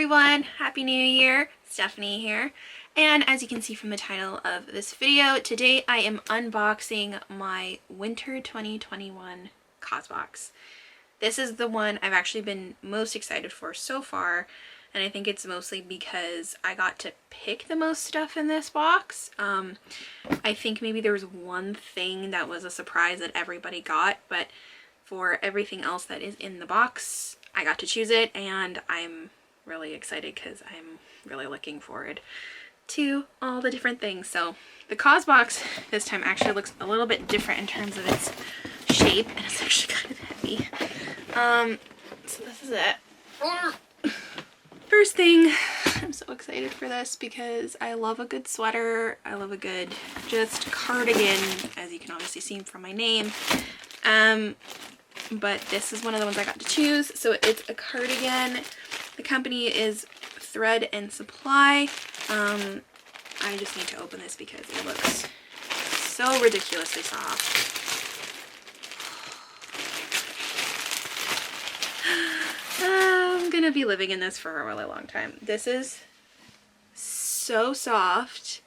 everyone, Happy New Year, Stephanie here. And as you can see from the title of this video, today I am unboxing my Winter 2021 Causebox. This is the one I've actually been most excited for so far, and I think it's mostly because I got to pick the most stuff in this box. I think maybe there was one thing that was a surprise that everybody got, but for everything else that is in the box, I got to choose it, and I'm really excited because I'm really looking forward to all the different things. So the Causebox this time actually looks a little bit different in terms of its shape, and it's actually kind of heavy. So this is it. First thing, I'm so excited for this because I love a good sweater. I love a good just cardigan, as you can obviously see from my name. But this is one of the ones I got to choose. So it's a cardigan. The company is Thread and Supply. I just need to open this because it looks so ridiculously soft. I'm gonna be living in this for a really long time. This is so soft,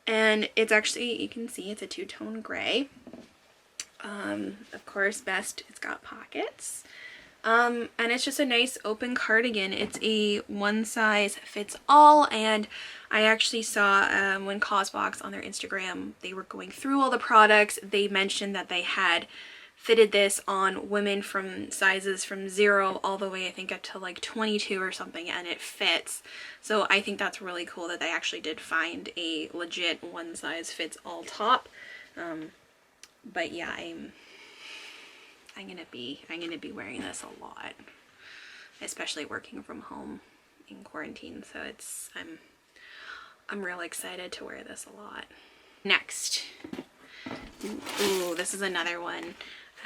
and it's actually, you can see it's a two-tone gray. Of course, best, it's got pockets. And it's just a nice open cardigan. It's a one size fits all, and I actually saw when Causebox on their Instagram, they were going through all the products, they mentioned that they had fitted this on women from sizes from 0 all the way, I think, up to like 22 or something, and it fits. So I think that's really cool that they actually did find a legit one size fits all top. But yeah, I'm gonna be wearing this a lot, especially working from home in quarantine. So I'm really excited to wear this a lot. Next, ooh, this is another one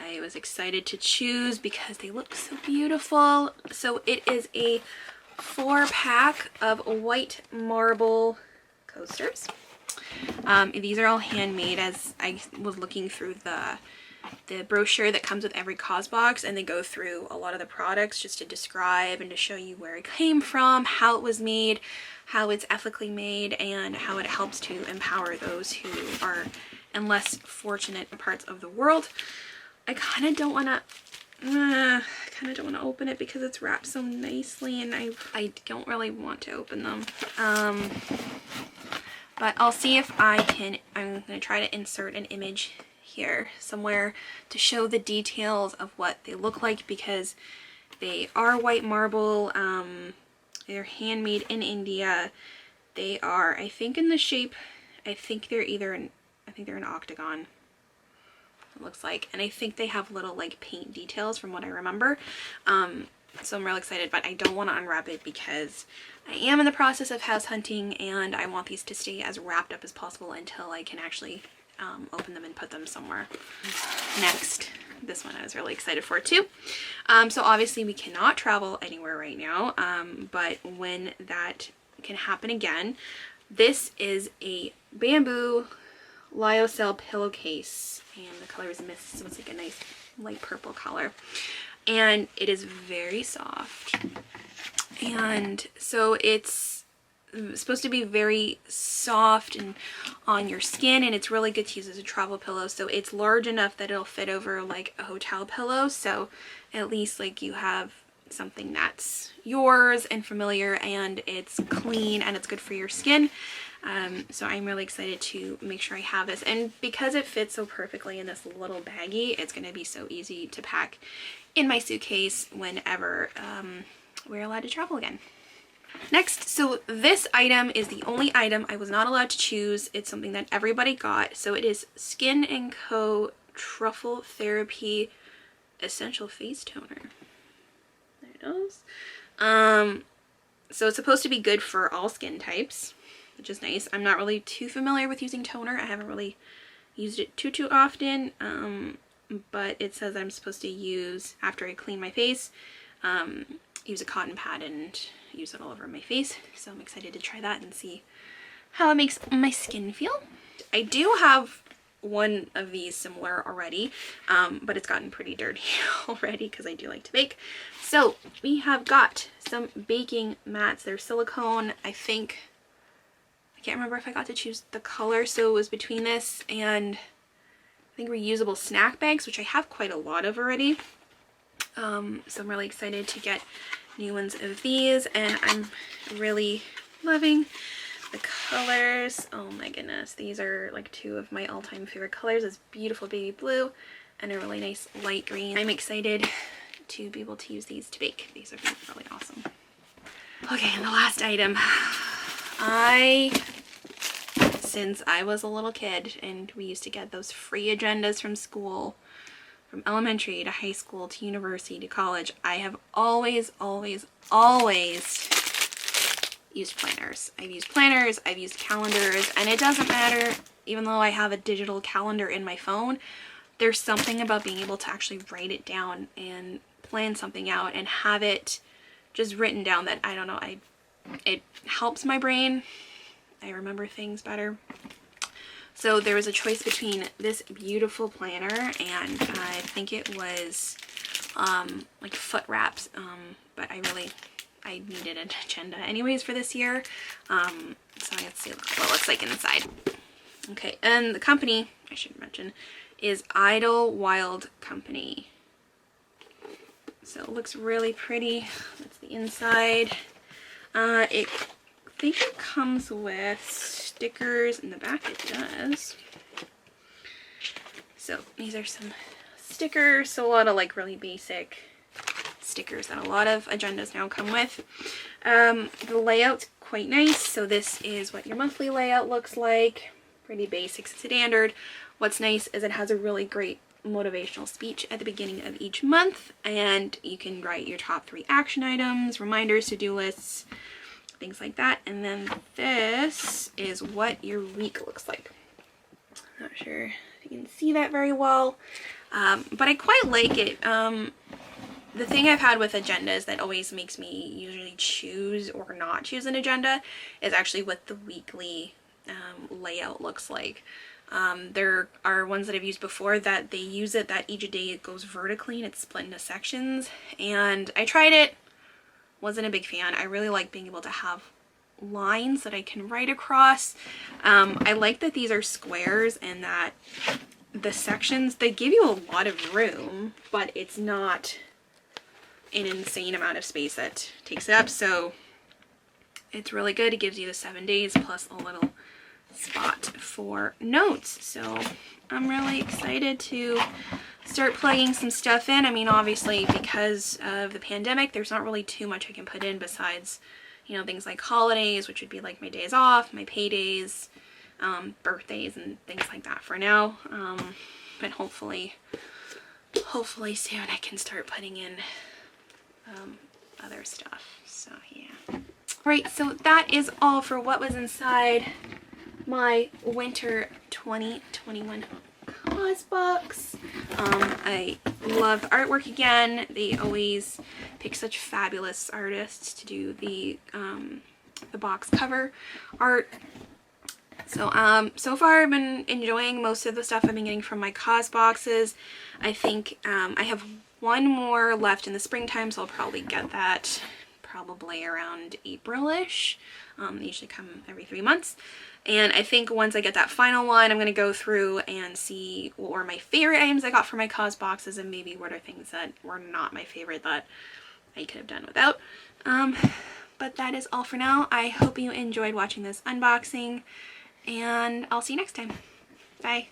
I was excited to choose because they look so beautiful. So it is a 4-pack of white marble coasters. These are all handmade, as I was looking through the brochure that comes with every Causebox, and they go through a lot of the products just to describe and to show you where it came from, how it was made, how it's ethically made, and how it helps to empower those who are in less fortunate parts of the world. I kind of don't want to open it because it's wrapped so nicely, and I don't really want to open them. But I'll see if I can. I'm going to try to insert an image here somewhere to show the details of what they look like, because they are white marble. They're handmade in India. They are, I think, in the shape, I think they're an octagon, it looks like, and I think they have little like paint details from what I remember. So I'm real excited, but I don't want to unwrap it because I am in the process of house hunting, and I want these to stay as wrapped up as possible until I can actually open them and put them somewhere. Next, this one I was really excited for too. So obviously we cannot travel anywhere right now, but when that can happen again, this is a bamboo lyocell pillowcase, and the color is mist, so it's like a nice light purple color, and it is very soft, and so it's supposed to be very soft and on your skin, and it's really good to use as a travel pillow. So it's large enough that it'll fit over like a hotel pillow, so at least like you have something that's yours and familiar, and it's clean and it's good for your skin. So I'm really excited to make sure I have this, and because it fits so perfectly in this little baggie, it's going to be so easy to pack in my suitcase whenever we're allowed to travel again. Next, so this item is the only item I was not allowed to choose. It's something that everybody got. So it is Skin & Co. Truffle Therapy Essential Face Toner. There it is. So it's supposed to be good for all skin types, which is nice. I'm not really too familiar with using toner. I haven't really used it too often, but it says I'm supposed to use, after I clean my face, use a cotton pad and use it all over my face. So I'm excited to try that and see how it makes my skin feel. I do have one of these similar already, but it's gotten pretty dirty already because I do like to bake. So we have got some baking mats. They're silicone. I can't remember if I got to choose the color, so it was between this and I think reusable snack bags, which I have quite a lot of already. So I'm really excited to get new ones of these, and I'm really loving the colors. Oh my goodness, these are like two of my all-time favorite colors. This beautiful baby blue and a really nice light green. I'm excited to be able to use these to bake. These are really awesome. Okay, and the last item. Since I was a little kid and we used to get those free agendas from school, from elementary to high school to university to college, I have always used planners. I've used planners, I've used calendars, and it doesn't matter, even though I have a digital calendar in my phone, there's something about being able to actually write it down and plan something out and have it just written down that, I don't know, it helps my brain. I remember things better. So there was a choice between this beautiful planner and I think it was like foot wraps, but I needed an agenda anyways for this year. So let's see what it looks like inside. Okay, and the company, I should mention, is Idlewild Company. So it looks really pretty. That's the inside. I think it comes with stickers in the back. It does. So these are some stickers. So a lot of like really basic stickers that a lot of agendas now come with. The layout's quite nice. So this is what your monthly layout looks like. Pretty basic, standard. What's nice is it has a really great motivational speech at the beginning of each month, and you can write your top 3 action items, reminders, to-do lists, things like that. And then this is what your week looks like. Not sure if you can see that very well, but I quite like it. The thing I've had with agendas that always makes me usually choose or not choose an agenda is actually what the weekly layout looks like. There are ones that I've used before that they use it that each day it goes vertically and it's split into sections, and I tried it, wasn't a big fan. I really like being able to have lines that I can write across. I like that these are squares and that the sections, they give you a lot of room, but it's not an insane amount of space that takes it up. So it's really good. It gives you the 7 days plus a little spot for notes. So I'm really excited to start plugging some stuff in. I mean, obviously because of the pandemic, there's not really too much I can put in besides, you know, things like holidays, which would be like my days off, my paydays, birthdays and things like that for now. But hopefully soon I can start putting in other stuff. So yeah. Right, so that is all for what was inside my winter 2021 Causebox. I love the artwork again. They always pick such fabulous artists to do the box cover art. So so far I've been enjoying most of the stuff I've been getting from my Causeboxes. I think I have one more left in the springtime, so I'll probably get that probably around April-ish. They usually come every 3 months. And I think once I get that final one, I'm going to go through and see what were my favorite items I got for my Causeboxes and maybe what are things that were not my favorite that I could have done without. But that is all for now. I hope you enjoyed watching this unboxing, and I'll see you next time. Bye.